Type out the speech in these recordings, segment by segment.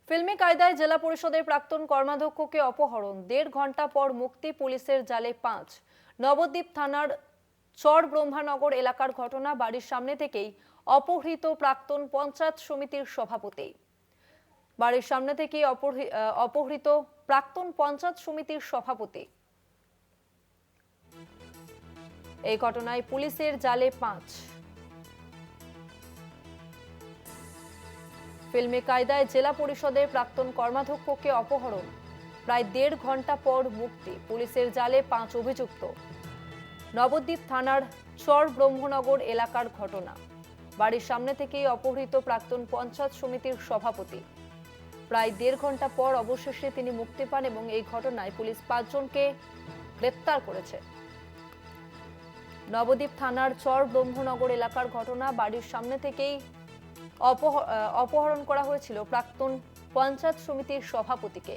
ফিল্মি কায়দায় জেলা পরিষদের প্রাক্তন কর্মাধ্যক্ষকে অপহরণ, ১.৫ ঘন্টা পর মুক্তি, পুলিশের জালে ৫। নবদ্বীপ থানার চর ব্রহ্মানগর এলাকার ঘটনা। বাড়ির সামনে থেকেই অপহৃত প্রাক্তন পঞ্চায়েত সমিতির সভাপতি। বাড়ির সামনে থেকেই অপহৃত প্রাক্তন পঞ্চায়েত সমিতির সভাপতি। এই ঘটনায় পুলিশের জালে ৫। ফিল্মি কায়দায় জেলা পরিষদের প্রাক্তন কর্মাধ্যক্ষকে অপহরণ, প্রায় ১.৫ ঘন্টা পর মুক্তি, পুলিশের জালে ৫ অভিযুক্ত। নবদ্বীপ থানার চর ব্রহ্মনগর এলাকার ঘটনা। বাড়ির সামনে থেকেই অপহৃত প্রাক্তন পঞ্চায়েত সমিতির সভাপতি। প্রায় ১.৫ ঘন্টা পর অবশেষে তিনি মুক্তি পান এবং এই ঘটনায় পুলিশ ৫ জনকে গ্রেপ্তার করেছে। নবদ্বীপ থানার চর ব্রহ্মনগর এলাকার ঘটনা। বাড়ির সামনে থেকেই অপহরণ করা হয়েছিল প্রাক্তন পঞ্চায়েত সমিতির সভাপতিকে।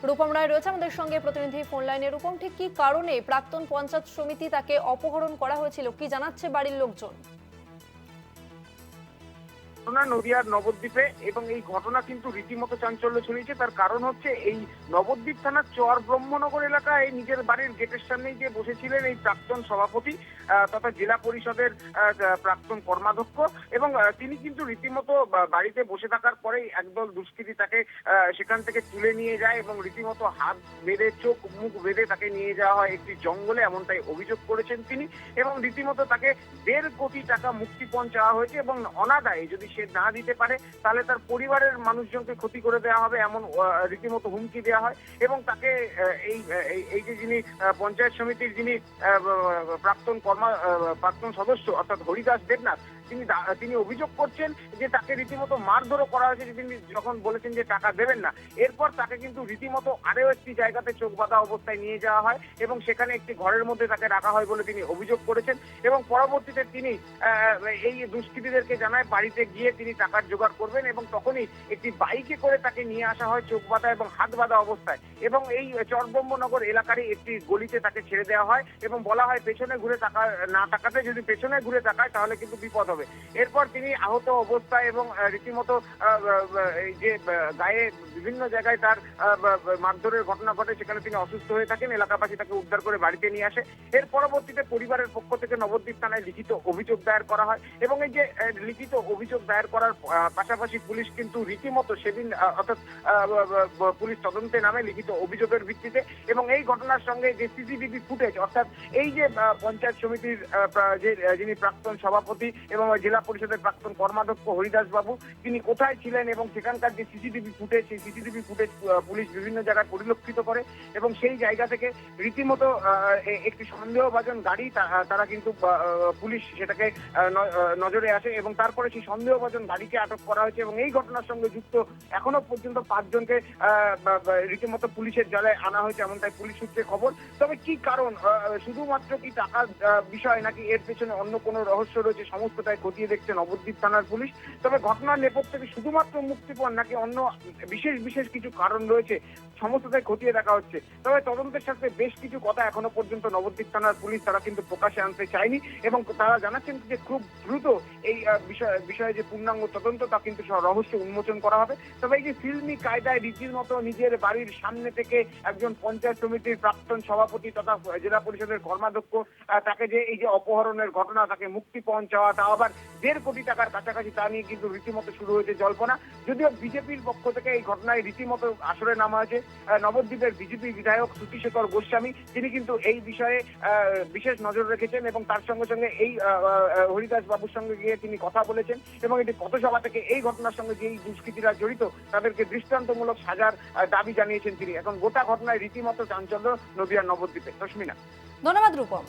রূপম রায় রয়েছে আমাদের সঙ্গে প্রতিনিধি ফোন লাইনে। রূপম, ঠিক কি কারণে প্রাক্তন পঞ্চায়েত সমিতি তাকে অপহরণ করা হয়েছিল, কি জানাচ্ছে বাড়ির লোকজন? নদিয়ার নবদ্বীপে এবং এই ঘটনা কিন্তু রীতিমতো চাঞ্চল্য ছড়িয়েছে। তার কারণ হচ্ছে এই নবদ্বীপ থানার চর ব্রহ্মনগর এলাকায় নিজের বাড়ির গেটের সামনেই যে বসেছিলেন এই প্রাক্তন সভাপতি তথা জেলা পরিষদের প্রাক্তন কর্মাধ্যক্ষ, এবং তিনি কিন্তু রীতিমতো বাড়িতে বসে থাকার পরেই একদল দুষ্কৃতী তাকে সেখান থেকে তুলে নিয়ে যায় এবং রীতিমতো হাত বেঁধে চোখ মুখ বেঁধে তাকে নিয়ে যাওয়া হয় একটি জঙ্গলে, এমনটাই অভিযোগ করেছেন তিনি। এবং রীতিমতো তাকে ১.৫ কোটি টাকা মুক্তিপণ চাওয়া হয়েছে এবং অনাদায়ে যদি সে না দিতে পারে তাহলে তার পরিবারের মানুষজনকে ক্ষতি করে দেওয়া হবে, এমন রীতিমতো হুমকি দেওয়া হয়। এবং তাকে এই যে যিনি পঞ্চায়েত সমিতির যিনি প্রাক্তন সদস্য অর্থাৎ হরিদাস দেবনাথ, তিনি অভিযোগ করছেন যে তাকে রীতিমতো মারধরও করা হয়েছে তিনি যখন বলেছেন যে টাকা দেবেন না। এরপর তাকে কিন্তু রীতিমতো আরও একটি জায়গাতে চোখ বাঁধা অবস্থায় নিয়ে যাওয়া হয় এবং সেখানে একটি ঘরের মধ্যে তাকে রাখা হয় বলে তিনি অভিযোগ করেছেন। এবং পরবর্তীতে তিনি এই দুষ্কৃতীদেরকে জানায় বাড়িতে গিয়ে তিনি টাকার জোগাড় করবেন এবং তখনই একটি বাইকে করে তাকে নিয়ে আসা হয় চোখ বাঁধা এবং হাত বাঁধা অবস্থায়, এবং এই চরব্রহ্মনগর এলাকারই একটি গলিতে তাকে ছেড়ে দেওয়া হয় এবং বলা হয় পেছনে ঘুরে না তাকাতে, যদি পেছনে ঘুরে তাকায় তাহলে কিন্তু বিপদ হবে। এরপর তিনি আহত অবস্থায় এবং রীতিমতো এই যে গায়ে বিভিন্ন জায়গায় তার মারধরের ঘটনা ঘটে, সেখানে তিনি অসুস্থ হয়ে থাকেন। এলাকাবাসী তাকে উদ্ধার করে বাড়িতে নিয়ে আসে। এর পরবর্তীতে পরিবারের পক্ষ থেকে নবদ্বীপ থানায় লিখিত অভিযোগ দায়ের করা হয় এবং এই যে লিখিত অভিযোগ দায়ের করার পাশাপাশি পুলিশ কিন্তু রীতিমতো সেদিন অর্থাৎ পুলিশ তদন্তে নামে লিখিত অভিযোগের ভিত্তিতে। এবং এই ঘটনার সঙ্গে যে সিসিটিভি ফুটেজ অর্থাৎ এই যে পঞ্চায়েত সমিতির যিনি প্রাক্তন সভাপতি এবং জেলা পরিষদের প্রাক্তন কর্মাধ্যক্ষ হরিদাস বাবু, তিনি কোথায় ছিলেন এবং সেখানকার যে সিসিটিভি ফুটেজ, সেই সিসিটিভি ফুটেজ পুলিশ বিভিন্ন জায়গায় পরিলক্ষিত করে এবং সেই জায়গা থেকে রীতিমতো একটি সন্দেহভাজন গাড়ি তারা কিন্তু পুলিশ সেটাকে নজরে আসে এবং তারপরে সেই সন্দেহভাজন গাড়িকে আটক করা হয়েছে। এবং এই ঘটনার সঙ্গে যুক্ত এখনো পর্যন্ত ৫ জনকে রীতিমতো পুলিশের জালে আনা হয়েছে, এমনটাই পুলিশ সূত্রে খবর। তবে কি কারণ, শুধুমাত্র কি টাকার বিষয় নাকি এর পেছনে অন্য কোনো রহস্য রয়েছে, সমস্তটাই খতিয়ে দেখছে নবদ্বীপ থানার পুলিশ। তবে ঘটনার নেপথ্যে কি শুধুমাত্র মুক্তিপণ নাকি অন্য বিশেষ কিছু কারণ রয়েছে, সমস্তটাই খতিয়ে দেখা হচ্ছে। তবে তদন্তের সাথে বেশ কিছু কথা এখনো পর্যন্ত নবদ্বীপ থানার পুলিশ তারা কিন্তু প্রকাশে আনতে চায়নি এবং তারা জানাচ্ছেন যে খুব দ্রুত এই বিষয়ে যে পূর্ণাঙ্গ তদন্ত তা কিন্তু রহস্য উন্মোচন করা হবে। তবে এই যে ফিল্মি কায়দায় রীতির মতো নিজের বাড়ির সামনে থেকে একজন পঞ্চায়েত সমিতির প্রাক্তন সভাপতি তথা জেলা পরিষদের কর্মাধ্যক্ষ তাকে যে এই যে অপহরণের ঘটনা, তাকে মুক্তিপণ চাওয়া, তা আবার ১.৫ কোটি টাকার কাছাকাছি, তা নিয়ে কিন্তু রীতিমতো শুরু হয়েছে জল্পনা। যদিও বিজেপির পক্ষ থেকে এই ঘটনায় রীতিমতো আসরে নামা হয়েছে নবদ্বীপের বিজেপি বিধায়ক শ্রুতিশেখর গোস্বামী, তিনি কিন্তু এই বিষয়ে বিশেষ নজর রেখেছেন এবং তার সঙ্গে সঙ্গে এই হরিদাস বাবুর সঙ্গে গিয়ে তিনি কথা বলেছেন এবং এটি পথসভা থেকে এই ঘটনার সঙ্গে যেই দুষ্কৃতীরা জড়িত তাদেরকে দৃষ্টান্তমূলক সাজার দাবি জানিয়েছেন তিনি। এখন গোটা ঘটনায় রীতিমতো চাঞ্চল্য নদিয়ার নবদ্বীপে। রশ্মিনা, ধন্যবাদ রূপম।